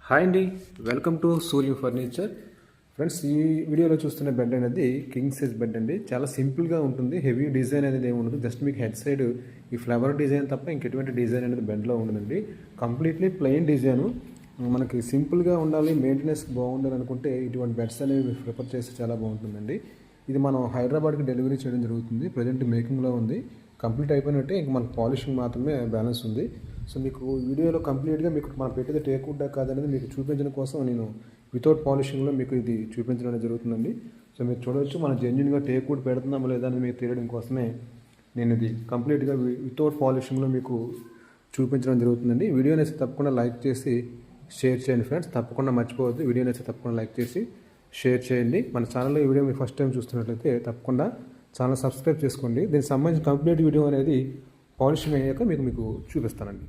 Hi అండి, welcome to Surya furniture. Friends, ఈ వీడియోలో చూస్తున్న బెడ్ అనేది కింగ్ సైజ్ బెడ్ అండి. చాలా సింపుల్గా ఉంటుంది. హెవీ డిజైన్ అనేది ఏమి ఉండదు. జస్ట్ మీకు హెడ్ సైడ్ ఈ ఫ్లవర్ డిజైన్ తప్ప ఇంకెటువంటి డిజైన్ అనేది బెడ్లో ఉండదండి. Completely plain design. మనకి సింపుల్గా ఉండాలి, మెయింటెనెన్స్ బాగుండాలి అనుకుంటే ఇటువంటి బెడ్స్ అనేవి ప్రిఫర్ చేస్తే చాలా బాగుంటుందండి. ఇది మనం హైదరాబాద్కి డెలివరీ చేయడం జరుగుతుంది. ప్రజెంట్ మేకింగ్లో ఉంది. కంప్లీట్ అయిపోయినట్టే, ఇంక మనకు పాలిషింగ్ మాత్రమే బ్యాలెన్స్ ఉంది. సో మీకు వీడియోలో కంప్లీట్గా మీకు మనం పెట్టేది టేక్వుడ్ కాదనేది మీకు చూపించడం కోసం నేను వితౌట్ పాలిషింగ్లో మీకు ఇది చూపించడం జరుగుతుందండి. సో మీరు చూడవచ్చు, మనం జెన్యున్గా టేక్వుడ్ పెడుతున్నామో లేదా అని మీకు తెలియడం కోసమే నేను ఇది కంప్లీట్గా వితౌట్ పాలిషింగ్లో మీకు చూపించడం జరుగుతుందండి. వీడియోని అయితే తప్పకుండా లైక్ చేసి షేర్ చేయండి ఫ్రెండ్స్. తప్పకుండా మర్చిపోవద్దు, వీడియోని అయితే తప్పకుండా లైక్ చేసి షేర్ చేయండి. మన ఛానల్లో ఈ వీడియో మీరు ఫస్ట్ టైం చూస్తున్నట్లయితే తప్పకుండా ఛానల్ సబ్స్క్రైబ్ చేసుకోండి. దీనికి సంబంధించిన కంప్లీట్ వీడియో అనేది పాలిషింగ్ అయ్యాక మీకు చూపిస్తానండి.